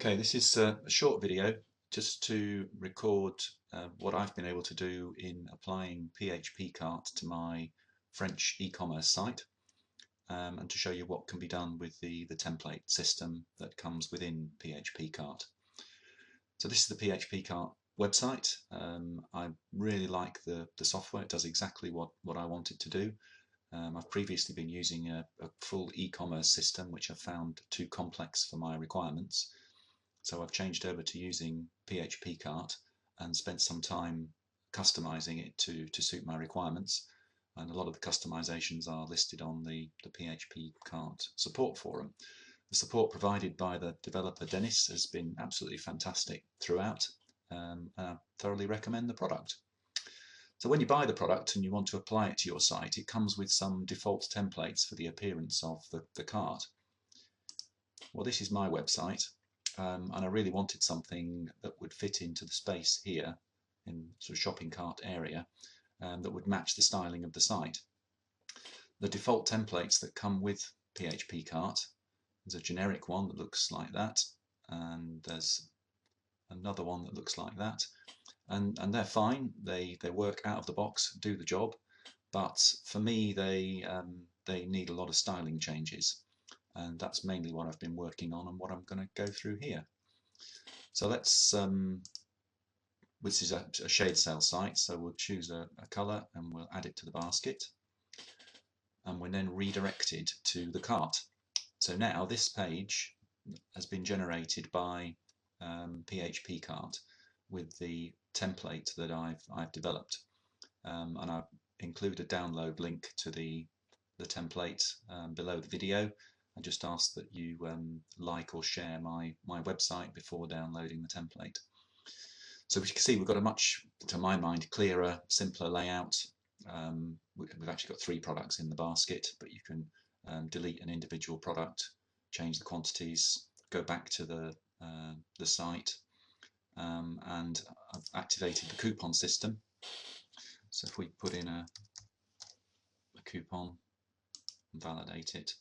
Okay, this is a short video just to record what I've been able to do in applying PHPCart to my French e-commerce site and to show you what can be done with the template system that comes within PHPCart. So this is the PHPCart website. I really like the software. It does exactly what I want it to do. I've previously been using a full e-commerce system which I found too complex for my requirements. So I've changed over to using PHPCart and spent some time customizing it to suit my requirements. And a lot of the customizations are listed on the PHPCart support forum. The support provided by the developer Dennis has been absolutely fantastic throughout, and I thoroughly recommend the product. So when you buy the product and you want to apply it to your site, it comes with some default templates for the appearance of the cart. Well, this is my website. And I really wanted something that would fit into the space here in sort of shopping cart area that would match the styling of the site. The default templates that come with PHPCart, there's a generic one that looks like that, and there's another one that looks like that, and they're fine. They work out of the box, do the job, but for me they need a lot of styling changes. And that's mainly what I've been working on and what I'm going to go through here. So let's, this is a shade cell site, so we'll choose a colour and we'll add it to the basket. And we're then redirected to the cart. So now this page has been generated by PHPCart with the template that I've developed. And I've included a download link to the template below the video. I just ask that you like or share my website before downloading the template. So as you can see, we've got a much, to my mind, clearer, simpler layout. We've actually got 3 products in the basket, but you can delete an individual product, change the quantities, go back to the site, and I've activated the coupon system. So if we put in a coupon and validate it,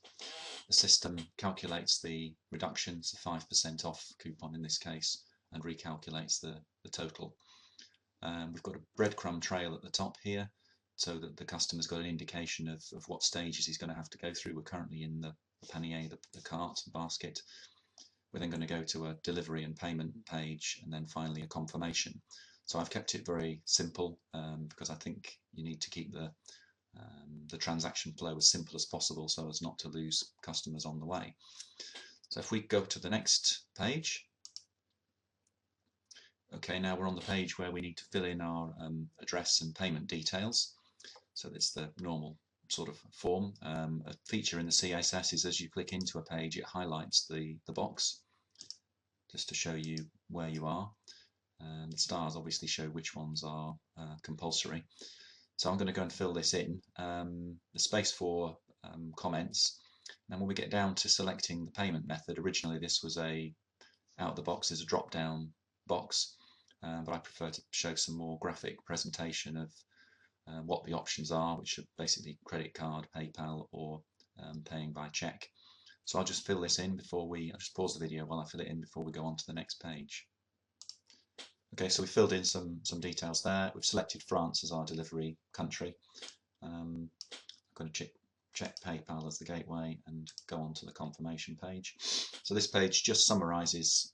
the system calculates the reductions, 5% off coupon in this case, and recalculates the total. We've got a breadcrumb trail at the top here, so that the customer's got an indication of what stages he's going to have to go through. We're currently in the panier, the cart basket. We're then going to go to a delivery and payment page, and then finally a confirmation. So I've kept it very simple because I think you need to keep the transaction flow as simple as possible so as not to lose customers on the way. So if we go to the next page, okay, now we're on the page where we need to fill in our address and payment details. So it's the normal sort of form. A feature in the CSS is as you click into a page, it highlights the box just to show you where you are. The stars obviously show which ones are compulsory. So I'm going to go and fill this in, the space for comments. And when we get down to selecting the payment method, originally this was out of the box, there's a drop down box, but I prefer to show some more graphic presentation of what the options are, which are basically credit card, PayPal, or paying by check. So I'll just fill this in before I'll just pause the video while I fill it in before we go on to the next page. Okay, so we filled in some details there. We've selected France as our delivery country. I'm going to check PayPal as the gateway and go on to the confirmation page. So this page just summarises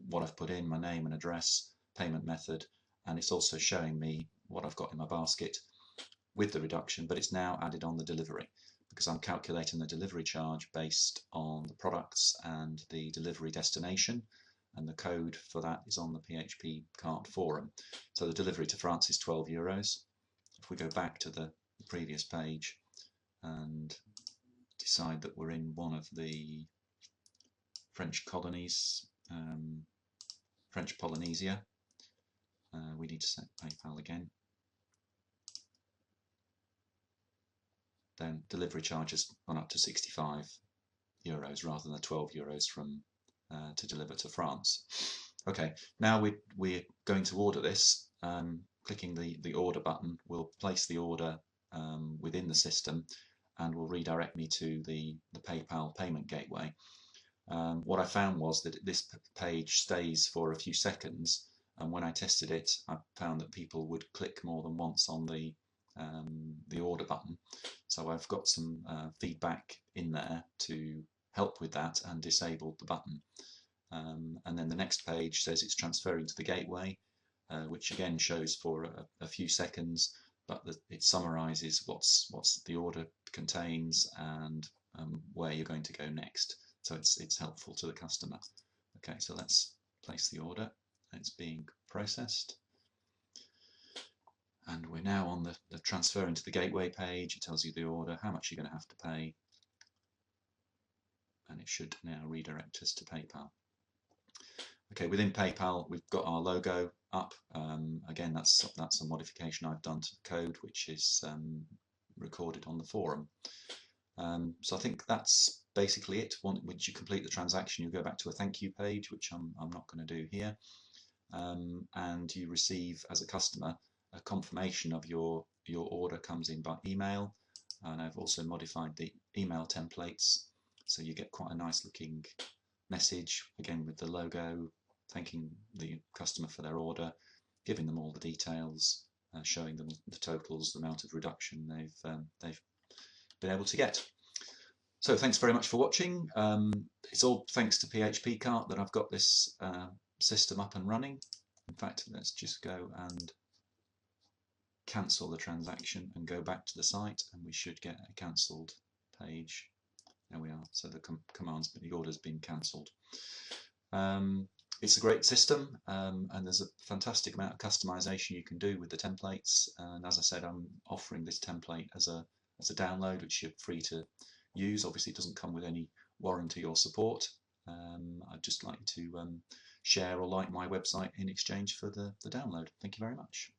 what I've put in, my name and address, payment method, and it's also showing me what I've got in my basket with the reduction, but it's now added on the delivery because I'm calculating the delivery charge based on the products and the delivery destination, and the code for that is on the PHPCart forum. So the delivery to France is €12. If we go back to the previous page and decide that we're in one of the French colonies, French Polynesia, we need to set PayPal again. Then delivery charge has gone up to €65 rather than the €12 from to deliver to France. Okay, now we're going to order this. Clicking the order button will place the order within the system and will redirect me to the PayPal payment gateway. What I found was that this page stays for a few seconds, and when I tested it, I found that people would click more than once on the order button. So I've got some feedback in there to help with that and disabled the button. And then the next page says it's transferring to the gateway, which again shows for a few seconds, but it summarises what's the order contains and where you're going to go next. So it's helpful to the customer. Okay, so let's place the order. It's being processed. And we're now on the transfer into the gateway page. It tells you the order, how much you're going to have to pay, and it should now redirect us to PayPal. Okay, within PayPal we've got our logo up. Again, that's a modification I've done to the code, which is recorded on the forum. So I think that's basically it. Once you complete the transaction, you go back to a thank you page, which I'm not going to do here, and you receive, as a customer, a confirmation of your order comes in by email. And I've also modified the email templates, so you get quite a nice looking message, again with the logo, thanking the customer for their order, giving them all the details, showing them the totals, the amount of reduction they've been able to get. So thanks very much for watching. It's all thanks to PHPCart that I've got this system up and running. In fact, let's just go and cancel the transaction and go back to the site, and we should get a cancelled page. There we are. So the the order's been cancelled. It's a great system, and there's a fantastic amount of customization you can do with the templates. And as I said, I'm offering this template as a download, which you're free to use. Obviously, it doesn't come with any warranty or support. I'd just like to share or like my website in exchange for the download. Thank you very much.